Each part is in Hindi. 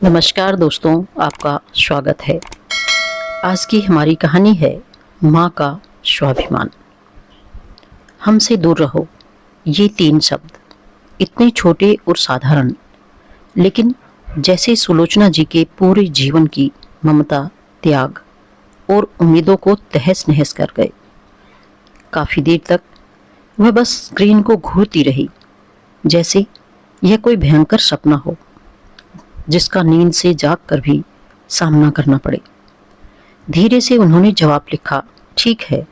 नमस्कार दोस्तों, आपका स्वागत है। आज की हमारी कहानी है माँ का स्वाभिमान। हमसे दूर रहो, ये 3 शब्द इतने छोटे और साधारण, लेकिन जैसे सुलोचना जी के पूरे जीवन की ममता, त्याग और उम्मीदों को तहस नहस कर गए। काफ़ी देर तक वह बस स्क्रीन को घूरती रही, जैसे यह कोई भयंकर सपना हो जिसका नींद से जागकर भी सामना करना पड़े। धीरे से उन्होंने जवाब लिखा, ठीक है।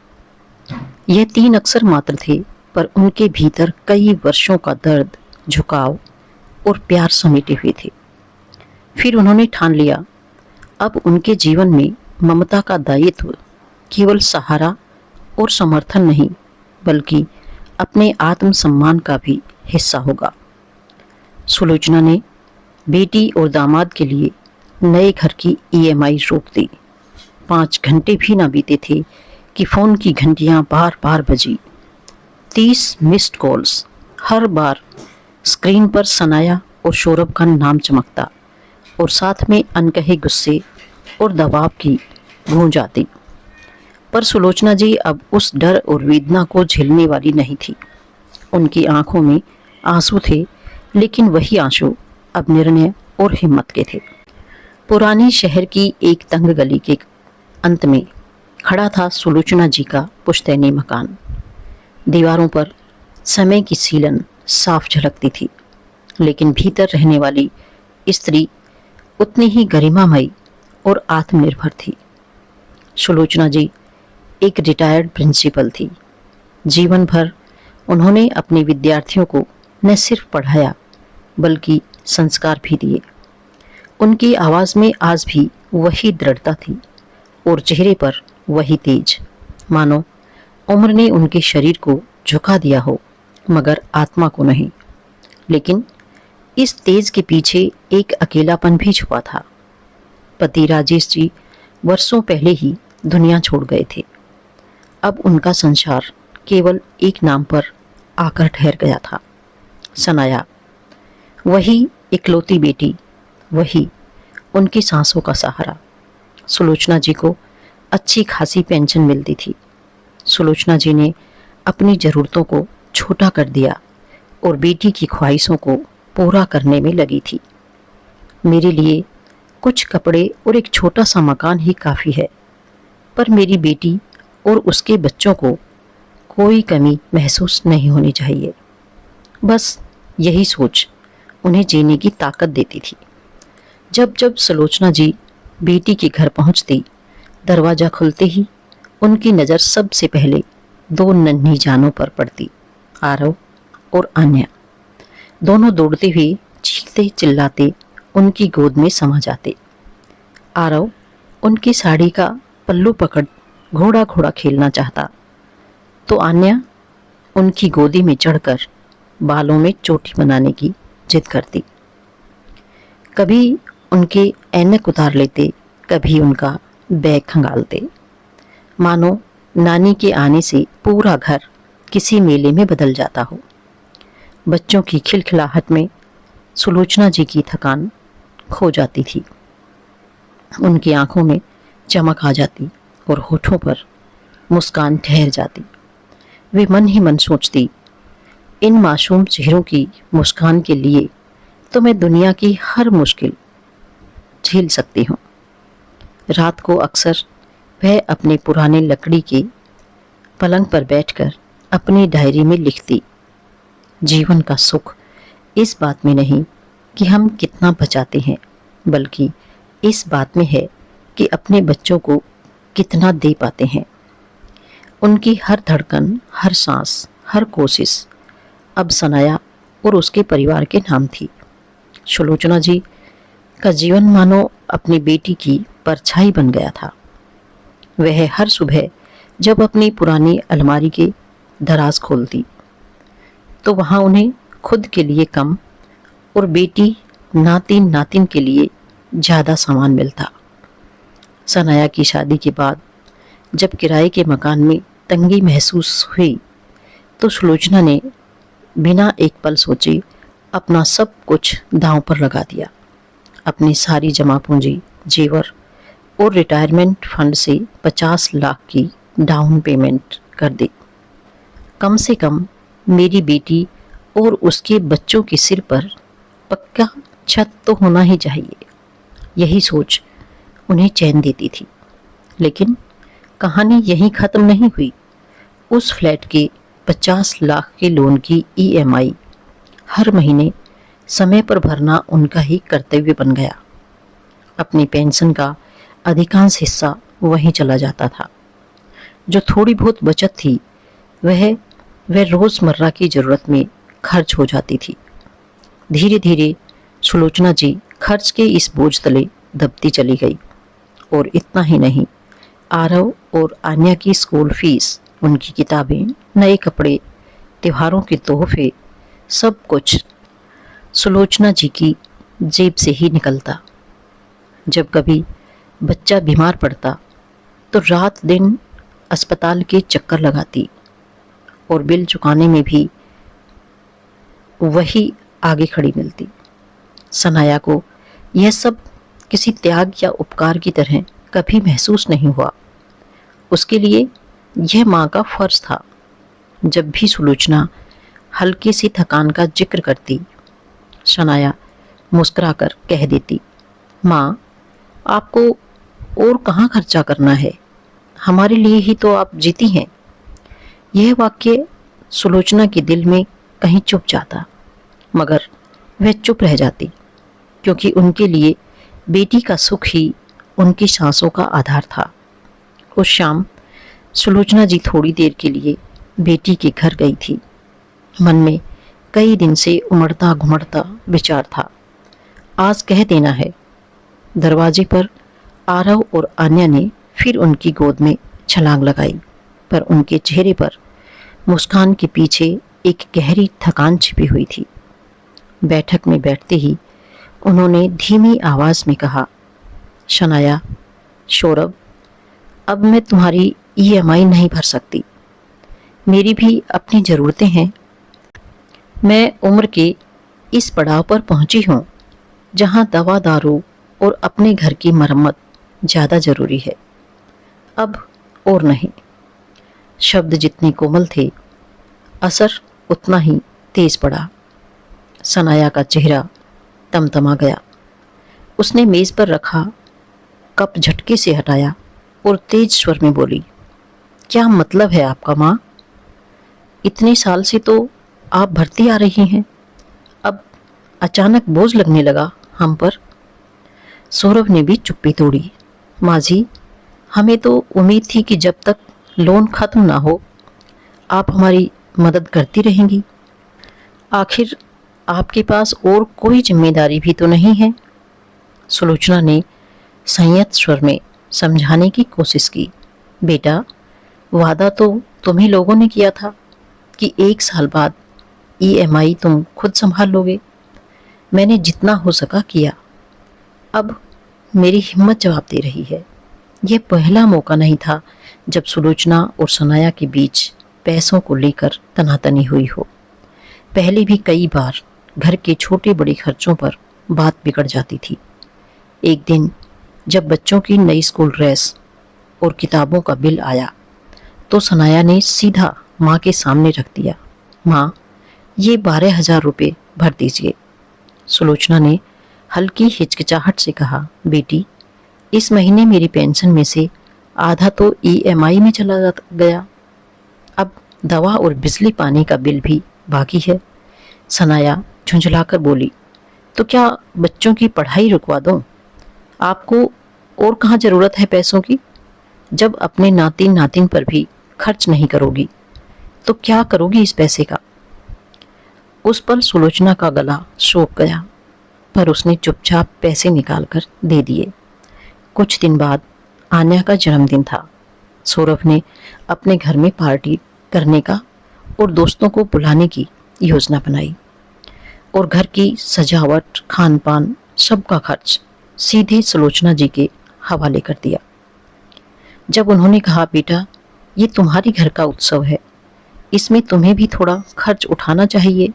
यह 3 अक्षर मात्र थे, पर उनके भीतर कई वर्षों का दर्द, झुकाव और प्यार समेटे हुए थे। फिर उन्होंने ठान लिया, अब उनके जीवन में ममता का दायित्व केवल सहारा और समर्थन नहीं, बल्कि अपने आत्मसम्मान का भी हिस्सा होगा। सुलोचना ने बेटी और दामाद के लिए नए घर की ईएमआई रोक दी। 5 घंटे भी ना बीते थे कि फ़ोन की घंटियां बार बार बजी। 30 मिस्ड कॉल्स, हर बार स्क्रीन पर सनाया और सौरभ का नाम चमकता और साथ में अनकहे गुस्से और दबाव की गूंज आती। पर सुलोचना जी अब उस डर और वेदना को झेलने वाली नहीं थी। उनकी आंखों में आंसू थे, लेकिन वही आंसू अब निर्णय और हिम्मत के थे। पुरानी शहर की एक तंग गली के अंत में खड़ा था सुलोचना जी का पुश्तैनी मकान। दीवारों पर समय की सीलन साफ झलकती थी, लेकिन भीतर रहने वाली स्त्री उतनी ही गरिमामयी और आत्मनिर्भर थी। सुलोचना जी एक रिटायर्ड प्रिंसिपल थी। जीवन भर उन्होंने अपने विद्यार्थियों को न सिर्फ पढ़ाया, बल्कि संस्कार भी दिए। उनकी आवाज़ में आज भी वही दृढ़ता थी और चेहरे पर वही तेज, मानो उम्र ने उनके शरीर को झुका दिया हो, मगर आत्मा को नहीं। लेकिन इस तेज के पीछे एक अकेलापन भी छुपा था। पति राजेश जी वर्षों पहले ही दुनिया छोड़ गए थे। अब उनका संसार केवल एक नाम पर आकर ठहर गया था, सनाया। वही इकलौती बेटी, वही उनकी सांसों का सहारा। सुलोचना जी को अच्छी खासी पेंशन मिलती थी। सुलोचना जी ने अपनी ज़रूरतों को छोटा कर दिया और बेटी की ख्वाहिशों को पूरा करने में लगी थी। मेरे लिए कुछ कपड़े और एक छोटा सा मकान ही काफ़ी है, पर मेरी बेटी और उसके बच्चों को कोई कमी महसूस नहीं होनी चाहिए। बस यही सोच उन्हें जीने की ताकत देती थी। जब जब सुलोचना जी बेटी के घर पहुंचती, दरवाज़ा खुलते ही उनकी नज़र सबसे पहले 2 नन्ही जानों पर पड़ती, आरव और आन्या। दोनों दौड़ते हुए चीखते चिल्लाते उनकी गोद में समा जाते। आरव उनकी साड़ी का पल्लू पकड़ घोड़ा घोड़ा खेलना चाहता, तो आन्या उनकी गोदी में चढ़कर बालों में चोटी बनाने की जिद करती। कभी उनके ऐनक उतार लेते, कभी उनका बैग खंगालते, मानो नानी के आने से पूरा घर किसी मेले में बदल जाता हो। बच्चों की खिलखिलाहट में सुलोचना जी की थकान खो जाती थी। उनकी आंखों में चमक आ जाती और होठों पर मुस्कान ठहर जाती। वे मन ही मन सोचती, इन मासूम चेहरों की मुस्कान के लिए तो मैं दुनिया की हर मुश्किल झेल सकती हूँ। रात को अक्सर वह अपने पुराने लकड़ी के पलंग पर बैठकर अपनी डायरी में लिखती, जीवन का सुख इस बात में नहीं कि हम कितना बचाते हैं, बल्कि इस बात में है कि अपने बच्चों को कितना दे पाते हैं। उनकी हर धड़कन, हर सांस, हर कोशिश अब सनाया और उसके परिवार के नाम थी। सुलोचना जी का जीवन मानो अपनी बेटी की परछाई बन गया था। वह हर सुबह जब अपनी पुरानी अलमारी के दराज खोलती, तो वहाँ उन्हें खुद के लिए कम और बेटी नातिन नातिन के लिए ज़्यादा सामान मिलता। सनाया की शादी के बाद जब किराए के मकान में तंगी महसूस हुई, तो सुलोचना ने बिना एक पल सोचे अपना सब कुछ दांव पर लगा दिया। अपनी सारी जमा पूंजी, जेवर और रिटायरमेंट फंड से 50 लाख की डाउन पेमेंट कर दी। कम से कम मेरी बेटी और उसके बच्चों के सिर पर पक्का छत तो होना ही चाहिए, यही सोच उन्हें चैन देती थी। लेकिन कहानी यहीं ख़त्म नहीं हुई। उस फ्लैट के 50 लाख के लोन की ईएमआई हर महीने समय पर भरना उनका ही कर्तव्य बन गया। अपनी पेंशन का अधिकांश हिस्सा वहीं चला जाता था। जो थोड़ी बहुत बचत थी वह रोज़मर्रा की ज़रूरत में खर्च हो जाती थी। धीरे धीरे सुलोचना जी खर्च के इस बोझ तले दबती चली गई। और इतना ही नहीं, आरव और आन्या की स्कूल फीस, उनकी किताबें, नए कपड़े, त्योहारों के तोहफे, सब कुछ सुलोचना जी की जेब से ही निकलता। जब कभी बच्चा बीमार पड़ता तो रात दिन अस्पताल के चक्कर लगाती और बिल चुकाने में भी वही आगे खड़ी मिलती। सनाया को यह सब किसी त्याग या उपकार की तरह कभी महसूस नहीं हुआ। उसके लिए यह माँ का फर्ज था। जब भी सुलोचना हल्की सी थकान का जिक्र करती, सनाया मुस्कुराकर कह देती, माँ, आपको और कहाँ खर्चा करना है, हमारे लिए ही तो आप जीती हैं। यह वाक्य सुलोचना के दिल में कहीं चुप जाता, मगर वह चुप रह जाती, क्योंकि उनके लिए बेटी का सुख ही उनकी सांसों का आधार था। उस शाम सुलोचना जी थोड़ी देर के लिए बेटी के घर गई थी। मन में कई दिन से उमड़ता घुमड़ता विचार था, आज कह देना है। दरवाजे पर आरव और आन्या ने फिर उनकी गोद में छलांग लगाई, पर उनके चेहरे पर मुस्कान के पीछे एक गहरी थकान छिपी हुई थी। बैठक में बैठते ही उन्होंने धीमी आवाज में कहा, शनाया, सौरभ, अब मैं तुम्हारी ईएमआई नहीं भर सकती। मेरी भी अपनी ज़रूरतें हैं। मैं उम्र के इस पड़ाव पर पहुंची हूँ जहाँ दवा दारू और अपने घर की मरम्मत ज़्यादा ज़रूरी है, अब और नहीं। शब्द जितने कोमल थे, असर उतना ही तेज पड़ा। सनाया का चेहरा तमतमा गया। उसने मेज़ पर रखा कप झटके से हटाया और तेज स्वर में बोली, क्या मतलब है आपका माँ? इतने साल से तो आप भरती आ रही हैं, अब अचानक बोझ लगने लगा हम पर। सौरभ ने भी चुप्पी तोड़ी। माँ जी, हमें तो उम्मीद थी कि जब तक लोन खत्म ना हो आप हमारी मदद करती रहेंगी। आखिर आपके पास और कोई जिम्मेदारी भी तो नहीं है। सुलोचना ने संयत स्वर में समझाने की कोशिश की। बेटा, वादा तो तुम्ही लोगों ने किया था कि 1 साल बाद ईएमआई तुम खुद संभाल लोगे। मैंने जितना हो सका किया। अब मेरी हिम्मत जवाब दे रही है। यह पहला मौका नहीं था जब सुलोचना और सनाया के बीच पैसों को लेकर तनातनी हुई हो। पहले भी कई बार घर के छोटे बड़े खर्चों पर बात बिगड़ जाती थी। एक दिन जब बच्चों की नई स्कूल ड्रेस और किताबों का बिल आया तो सनाया ने सीधा माँ के सामने रख दिया। माँ, ये 12,000 रुपये भर दीजिए। सुलोचना ने हल्की हिचकिचाहट से कहा, बेटी, इस महीने मेरी पेंशन में से आधा तो ईएमआई में चला गया। अब दवा और बिजली पानी का बिल भी बाकी है। सनाया झुंझलाकर बोली, तो क्या बच्चों की पढ़ाई रुकवा दूं? आपको और कहाँ ज़रूरत है पैसों की? जब अपने नातिन नातिन पर भी खर्च नहीं करोगी तो क्या करोगी इस पैसे का? उस पर सुलोचना का गला सूख गया, पर उसने चुपचाप पैसे निकालकर दे दिए। कुछ दिन बाद आन्या का जन्मदिन था। सौरभ ने अपने घर में पार्टी करने का और दोस्तों को बुलाने की योजना बनाई और घर की सजावट, खान पान, सबका खर्च सीधे सुलोचना जी के हवाले कर दिया। जब उन्होंने कहा, बेटा, ये तुम्हारी घर का उत्सव है, इसमें तुम्हें भी थोड़ा खर्च उठाना चाहिए,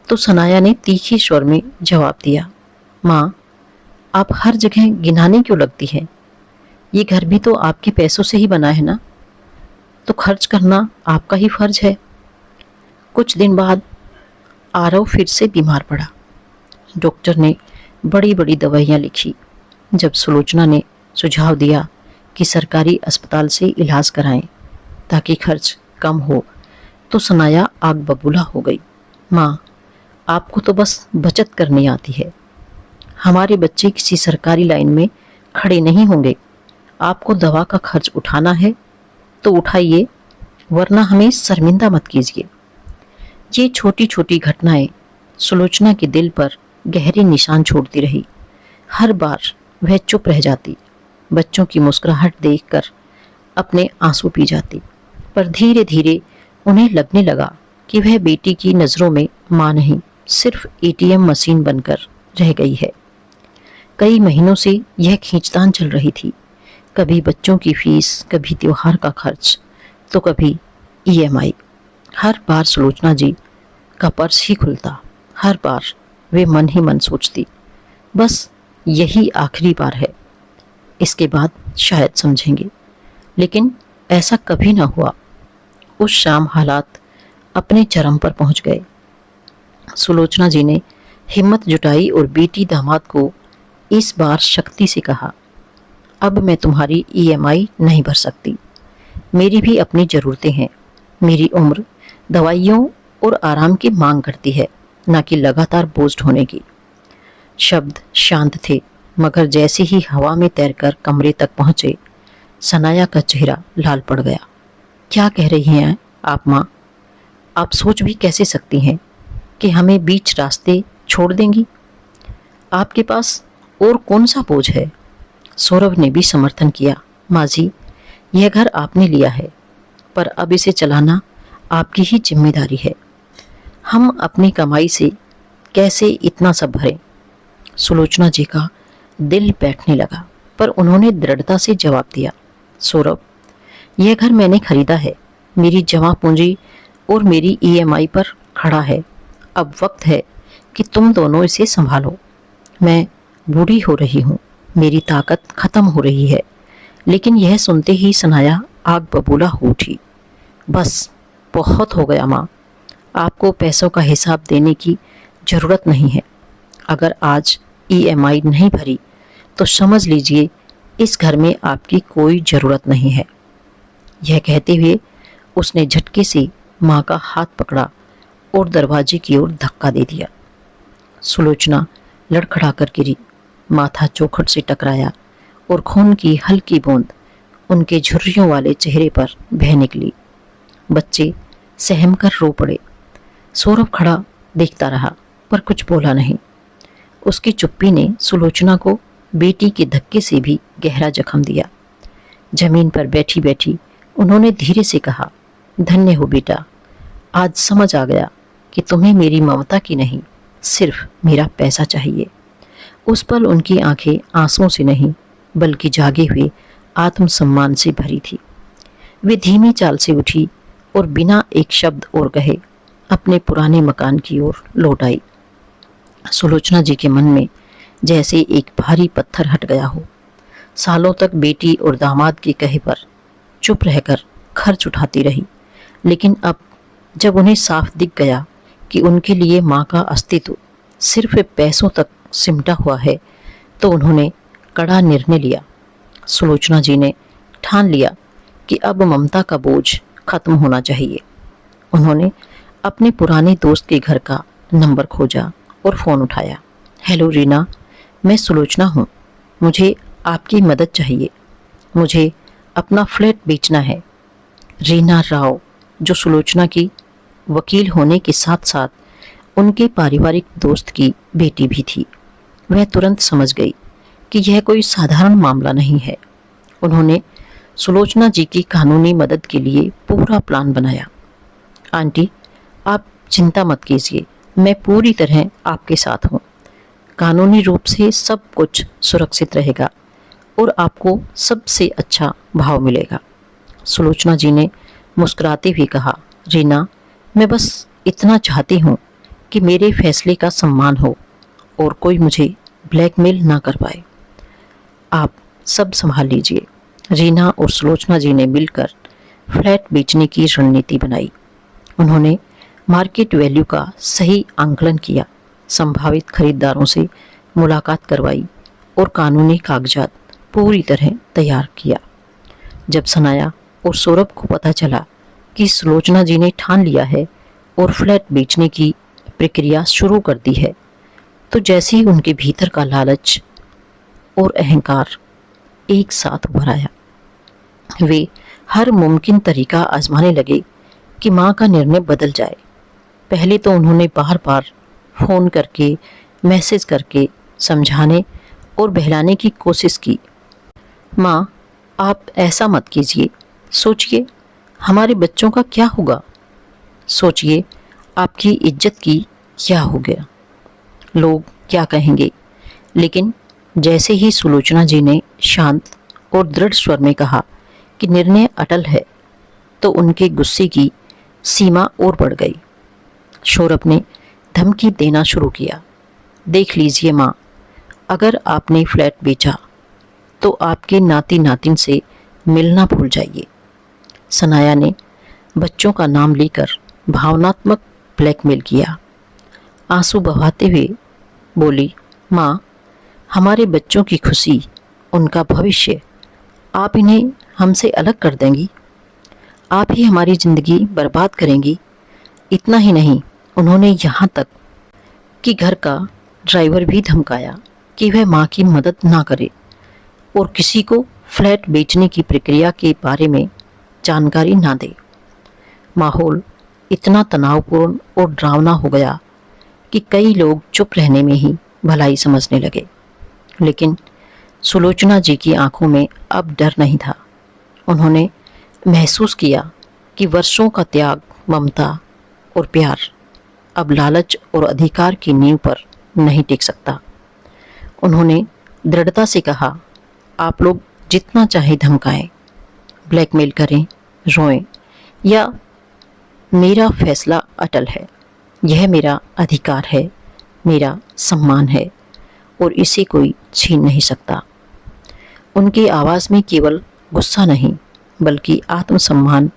तो सनाया ने तीखे स्वर में जवाब दिया, माँ, आप हर जगह गिनाने क्यों लगती हैं? ये घर भी तो आपके पैसों से ही बना है ना, तो खर्च करना आपका ही फर्ज है। कुछ दिन बाद आरव फिर से बीमार पड़ा। डॉक्टर ने बड़ी बड़ी दवाइयाँ लिखी। जब सुलोचना ने सुझाव दिया कि सरकारी अस्पताल से इलाज कराएं ताकि खर्च कम हो, तो सनाया आग बबूला हो गई। माँ, आपको तो बस बचत करनी आती है। हमारे बच्चे किसी सरकारी लाइन में खड़े नहीं होंगे। आपको दवा का खर्च उठाना है तो उठाइए, वरना हमें शर्मिंदा मत कीजिए। ये छोटी छोटी घटनाएं सुलोचना के दिल पर गहरे निशान छोड़ती रही। हर बार वह चुप रह जाती, बच्चों की मुस्कुराहट देखकर अपने आंसू पी जाती, पर धीरे धीरे उन्हें लगने लगा कि वह बेटी की नज़रों में माँ नहीं, सिर्फ एटीएम मशीन बनकर रह गई है। कई महीनों से यह खींचतान चल रही थी, कभी बच्चों की फीस, कभी त्योहार का खर्च, तो कभी ईएमआई। हर बार सुलोचना जी का पर्स ही खुलता, हर बार वे मन ही मन सोचती, बस यही आखिरी बार है, इसके बाद शायद समझेंगे। लेकिन ऐसा कभी ना हुआ। उस शाम हालात अपने चरम पर पहुंच गए। सुलोचना जी ने हिम्मत जुटाई और बेटी दामाद को इस बार शक्ति से कहा, अब मैं तुम्हारी ईएमआई नहीं भर सकती। मेरी भी अपनी ज़रूरतें हैं। मेरी उम्र दवाइयों और आराम की मांग करती है, ना कि लगातार बोझ ढोने की। शब्द शांत थे, मगर जैसे ही हवा में तैरकर कमरे तक पहुंचे, सनाया का चेहरा लाल पड़ गया। क्या कह रही हैं आप माँ? आप सोच भी कैसे सकती हैं कि हमें बीच रास्ते छोड़ देंगी? आपके पास और कौन सा बोझ है? सौरभ ने भी समर्थन किया। माँ जी, यह घर आपने लिया है, पर अब इसे चलाना आपकी ही जिम्मेदारी है। हम अपनी कमाई से कैसे इतना सब भरें? सुलोचना जी का दिल बैठने लगा, पर उन्होंने दृढ़ता से जवाब दिया, सौरभ, यह घर मैंने खरीदा है, मेरी जमा पूंजी और मेरी ईएमआई पर खड़ा है। अब वक्त है कि तुम दोनों इसे संभालो। मैं बूढ़ी हो रही हूँ, मेरी ताकत खत्म हो रही है। लेकिन यह सुनते ही सनाया आग बबूला हो उठी। बस बहुत हो गया माँ, आपको पैसों का हिसाब देने की ज़रूरत नहीं है। अगर आज ईएमआई नहीं भरी तो समझ लीजिए इस घर में आपकी कोई ज़रूरत नहीं है। यह कहते हुए उसने झटके से माँ का हाथ पकड़ा और दरवाजे की ओर धक्का दे दिया। सुलोचना लड़खड़ा कर गिरी, माथा चौखट से टकराया और खून की हल्की बूंद उनके झुर्रियों वाले चेहरे पर बह निकली। बच्चे सहम कर रो पड़े। सौरभ खड़ा देखता रहा, पर कुछ बोला नहीं। उसकी चुप्पी ने सुलोचना को बेटी के धक्के से भी गहरा जख्म दिया। जमीन पर बैठी बैठी उन्होंने धीरे से कहा, धन्य हो बेटा, आज समझ आ गया कि तुम्हें मेरी ममता की नहीं, सिर्फ मेरा पैसा चाहिए। उस पल उनकी आंखें आंसुओं से नहीं, बल्कि जागे हुए आत्मसम्मान से भरी थी। वे धीमी चाल से उठी और बिना एक शब्द और कहे अपने पुराने मकान की ओर लौट आई। सुलोचना जी के मन में जैसे एक भारी पत्थर हट गया हो। सालों तक बेटी और दामाद के कहे पर चुप रहकर खर्च उठाती रही, लेकिन अब जब उन्हें साफ दिख गया कि उनके लिए माँ का अस्तित्व सिर्फ पैसों तक सिमटा हुआ है, तो उन्होंने कड़ा निर्णय लिया। सुलोचना जी ने ठान लिया कि अब ममता का बोझ खत्म होना चाहिए। उन्होंने अपने पुराने दोस्त के घर का नंबर खोजा और फ़ोन उठाया। हेलो रीना, मैं सुलोचना हूँ, मुझे आपकी मदद चाहिए। मुझे अपना फ्लैट बेचना है। रीना राव, जो सुलोचना की वकील होने के साथ साथ उनके पारिवारिक दोस्त की बेटी भी थी, वह तुरंत समझ गई कि यह कोई साधारण मामला नहीं है। उन्होंने सुलोचना जी की कानूनी मदद के लिए पूरा प्लान बनाया। आंटी, आप चिंता मत कीजिए, मैं पूरी तरह आपके साथ हूँ। कानूनी रूप से सब कुछ सुरक्षित रहेगा और आपको सबसे अच्छा भाव मिलेगा। सुलोचना जी ने मुस्कुराते हुए कहा, रीना, मैं बस इतना चाहती हूँ कि मेरे फैसले का सम्मान हो और कोई मुझे ब्लैकमेल ना कर पाए। आप सब संभाल लीजिए। रीना और सुलोचना जी ने मिलकर फ्लैट बेचने की रणनीति बनाई। उन्होंने मार्केट वैल्यू का सही आंकलन किया, संभावित खरीदारों से मुलाकात करवाई और कानूनी कागजात पूरी तरह तैयार किया। जब सनाया और सौरभ को पता चला कि सुलोचना जी ने ठान लिया है और फ्लैट बेचने की प्रक्रिया शुरू कर दी है, तो जैसे ही उनके भीतर का लालच और अहंकार एक साथ उभर आया, वे हर मुमकिन तरीका आजमाने लगे कि माँ का निर्णय बदल जाए। पहले तो उन्होंने बार बार फ़ोन करके, मैसेज करके समझाने और बहलाने की कोशिश की। माँ, आप ऐसा मत कीजिए। सोचिए हमारे बच्चों का क्या होगा। सोचिए आपकी इज्जत की क्या हो गया। लोग क्या कहेंगे। लेकिन जैसे ही सुलोचना जी ने शांत और दृढ़ स्वर में कहा कि निर्णय अटल है, तो उनके गुस्से की सीमा और बढ़ गई। सौरभ ने धमकी देना शुरू किया। देख लीजिए माँ, अगर आपने फ्लैट बेचा तो आपके नाती नातिन से मिलना भूल जाइए। सनाया ने बच्चों का नाम लेकर भावनात्मक ब्लैकमेल किया। आंसू बहाते हुए बोली, माँ, हमारे बच्चों की खुशी, उनका भविष्य, आप इन्हें हमसे अलग कर देंगी। आप ही हमारी ज़िंदगी बर्बाद करेंगी। इतना ही नहीं, उन्होंने यहाँ तक कि घर का ड्राइवर भी धमकाया कि वह माँ की मदद ना करे और किसी को फ्लैट बेचने की प्रक्रिया के बारे में जानकारी ना दे। माहौल इतना तनावपूर्ण और डरावना हो गया कि कई लोग चुप रहने में ही भलाई समझने लगे। लेकिन सुलोचना जी की आंखों में अब डर नहीं था। उन्होंने महसूस किया कि वर्षों का त्याग, ममता और प्यार अब लालच और अधिकार की नींव पर नहीं टिक सकता। उन्होंने दृढ़ता से कहा, आप लोग जितना चाहे धमकाएं, ब्लैकमेल करें, रोएं, या मेरा फैसला अटल है। यह मेरा अधिकार है, मेरा सम्मान है और इसे कोई छीन नहीं सकता। उनकी आवाज़ में केवल गुस्सा नहीं, बल्कि आत्मसम्मान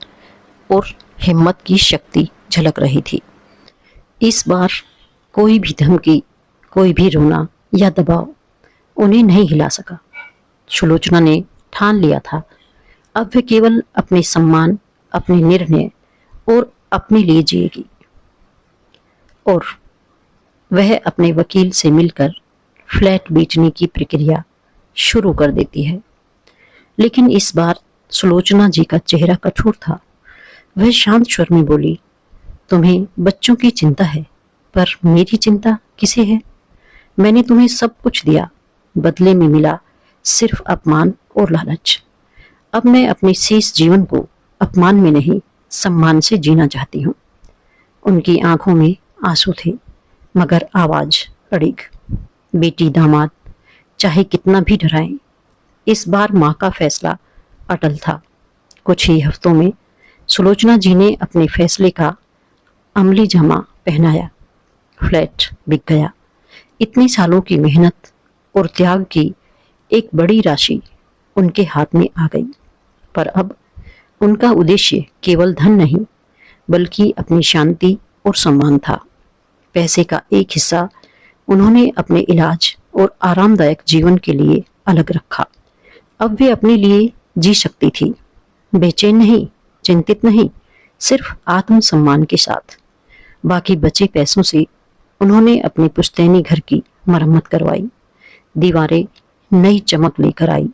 और हिम्मत की शक्ति झलक रही थी। इस बार कोई भी धमकी, कोई भी रोना या दबाव उन्हें नहीं हिला सका। सुलोचना ने ठान लिया था, अब वे केवल अपने सम्मान, अपने निर्णय और अपने लिए जिएगी। और वह अपने वकील से मिलकर फ्लैट बेचने की प्रक्रिया शुरू कर देती है। लेकिन इस बार सुलोचना जी का चेहरा कठोर था। वह शांत स्वर में बोली, तुम्हें बच्चों की चिंता है, पर मेरी चिंता किसे है? मैंने तुम्हें सब कुछ दिया, बदले में मिला सिर्फ अपमान और लालच। अब मैं अपने शेष जीवन को अपमान में नहीं, सम्मान से जीना चाहती हूँ। उनकी आंखों में आंसू थे, मगर आवाज अड़िग। बेटी दामाद चाहे कितना भी डराएं, इस बार माँ का फैसला अटल था। कुछ ही हफ्तों में सुलोचना जी ने अपने फैसले का अमली जामा पहनाया। फ्लैट बिक गया। इतने सालों की मेहनत और त्याग की एक बड़ी राशि उनके हाथ में आ गई। पर अब उनका उद्देश्य केवल धन नहीं, बल्कि अपनी शांति और सम्मान था। पैसे का एक हिस्सा उन्होंने अपने इलाज और आरामदायक जीवन के लिए अलग रखा। अब वे अपने लिए जी सकती थी, बेचैन नहीं, चिंतित नहीं, सिर्फ आत्मसम्मान के साथ। बाकी बचे पैसों से उन्होंने अपने पुश्तैनी घर की मरम्मत करवाई। दीवारें नई चमक लेकर आई,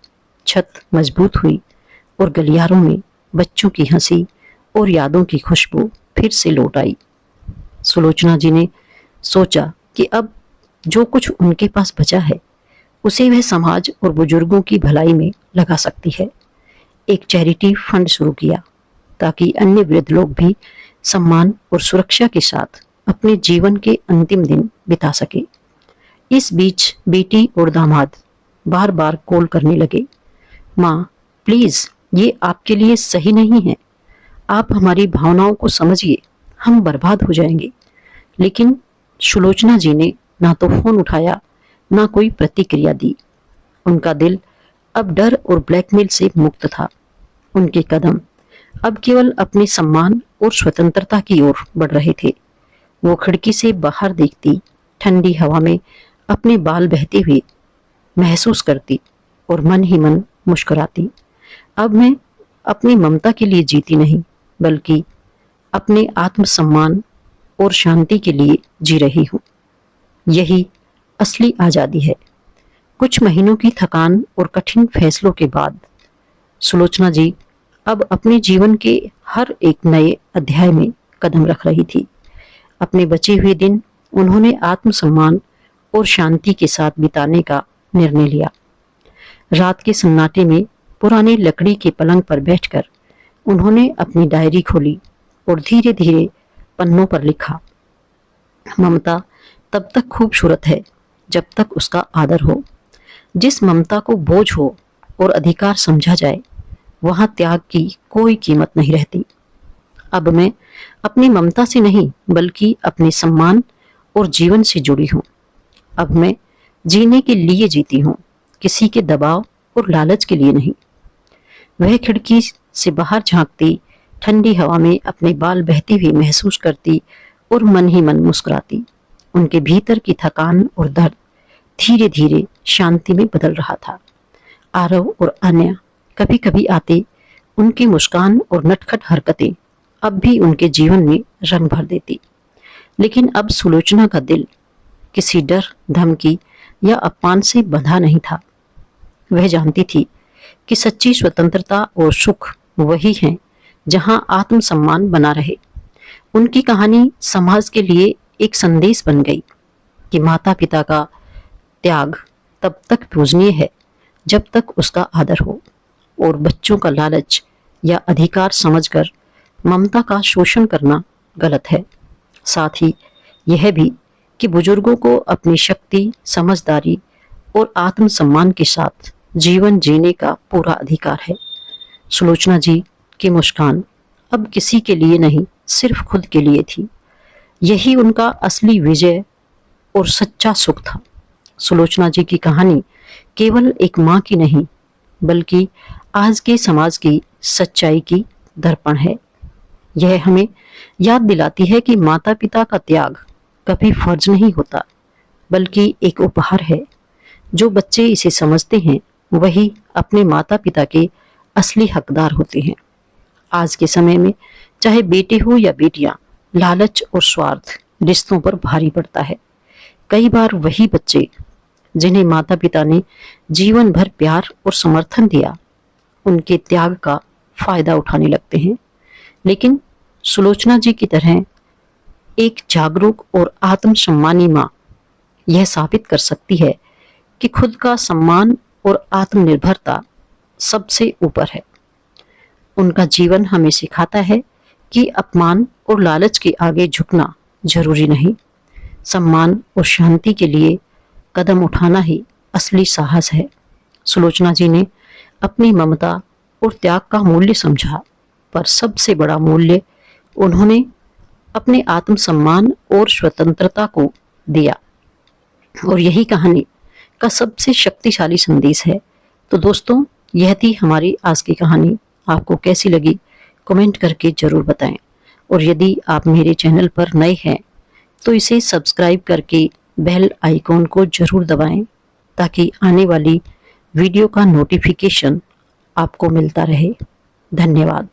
छत मजबूत हुई और गलियारों में बच्चों की हंसी और यादों की खुशबू फिर से लौट आई। सुलोचना जी ने सोचा कि अब जो कुछ उनके पास बचा है, उसे वह समाज और बुजुर्गों की भलाई में लगा सकती है। एक चैरिटी फंड शुरू किया ताकि अन्य वृद्ध लोग भी सम्मान और सुरक्षा के साथ अपने जीवन के अंतिम दिन बिता सके। इस बीच बेटी और दामाद बार बार कॉल करने लगे, माँ प्लीज, ये आपके लिए सही नहीं है। आप हमारी भावनाओं को समझिए, हम बर्बाद हो जाएंगे। लेकिन सुलोचना जी ने ना तो फोन उठाया, ना कोई प्रतिक्रिया दी। उनका दिल अब डर और ब्लैकमेल से मुक्त था। उनके कदम अब केवल अपने सम्मान और स्वतंत्रता की ओर बढ़ रहे थे। वो खिड़की से बाहर देखती, ठंडी हवा में अपने बाल बहते हुए महसूस करती और मन ही मन मुस्कुराती। अब मैं अपनी ममता के लिए जीती नहीं, बल्कि अपने आत्मसम्मान और शांति के लिए जी रही हूँ। यही असली आजादी है। कुछ महीनों की थकान और कठिन फैसलों के बाद सुलोचना जी अब अपने जीवन के हर एक नए अध्याय में कदम रख रही थी। अपने बचे हुए दिन उन्होंने आत्मसम्मान और शांति के साथ बिताने का निर्णय लिया। रात के सन्नाटे में पुराने लकड़ी के पलंग पर बैठकर उन्होंने अपनी डायरी खोली और धीरे धीरे पन्नों पर लिखा, ममता तब तक खूबसूरत है जब तक उसका आदर हो। जिस ममता को बोझ हो और अधिकार समझा जाए, वहां त्याग की कोई कीमत नहीं रहती। अब मैं अपनी ममता से नहीं, बल्कि अपने सम्मान और जीवन से जुड़ी हूँ। अब मैं जीने के लिए जीती हूँ, किसी के दबाव और लालच के लिए नहीं। वह खिड़की से बाहर झांकती, ठंडी हवा में अपने बाल बहते हुए महसूस करती और मन ही मन मुस्कुराती। उनके भीतर की थकान और दर्द धीरे धीरे शांति में बदल रहा था। आरव और अन्य कभी कभी आते, उनकी मुस्कान और नटखट हरकतें अब भी उनके जीवन में रंग भर देती। लेकिन अब सुलोचना का दिल किसी डर, धमकी या अपमान से बंधा नहीं था। वह जानती थी कि सच्ची स्वतंत्रता और सुख वही है जहां आत्मसम्मान बना रहे। उनकी कहानी समाज के लिए एक संदेश बन गई कि माता पिता का त्याग तब तक पूजनीय है जब तक उसका आदर हो, और बच्चों का लालच या अधिकार समझकर ममता का शोषण करना गलत है। साथ ही यह भी कि बुजुर्गों को अपनी शक्ति, समझदारी और आत्मसम्मान के साथ जीवन जीने का पूरा अधिकार है। सुलोचना जी की मुस्कान अब किसी के लिए नहीं, सिर्फ खुद के लिए थी। यही उनका असली विजय और सच्चा सुख था। सुलोचना जी की कहानी केवल एक माँ की नहीं, बल्कि आज के समाज की सच्चाई की दर्पण है। यह हमें याद दिलाती है कि माता पिता का त्याग कभी फर्ज नहीं होता, बल्कि एक उपहार है। जो बच्चे इसे समझते हैं, वही अपने माता पिता के असली हकदार होते हैं। आज के समय में चाहे बेटे हो या बेटियां, लालच और स्वार्थ रिश्तों पर भारी पड़ता है। कई बार वही बच्चे जिन्हें माता पिता ने जीवन भर प्यार और समर्थन दिया, उनके त्याग का फायदा उठाने लगते हैं। लेकिन सुलोचना जी की तरह एक जागरूक और आत्मसम्मानी माँ यह साबित कर सकती है कि खुद का सम्मान और आत्मनिर्भरता सबसे ऊपर है। उनका जीवन हमें सिखाता है कि अपमान और लालच के आगे झुकना जरूरी नहीं। सम्मान और शांति के लिए कदम उठाना ही असली साहस है। सुलोचना जी ने अपनी ममता और त्याग का मूल्य समझा, पर सबसे बड़ा मूल्य उन्होंने अपने आत्मसम्मान और स्वतंत्रता को दिया। और यही कहानी का सबसे शक्तिशाली संदेश है। तो दोस्तों, यह थी हमारी आज की कहानी। आपको कैसी लगी कमेंट करके जरूर बताएं। और यदि आप मेरे चैनल पर नए हैं तो इसे सब्सक्राइब करके बेल आइकॉन को जरूर दबाएं, ताकि आने वाली वीडियो का नोटिफिकेशन आपको मिलता रहे। धन्यवाद।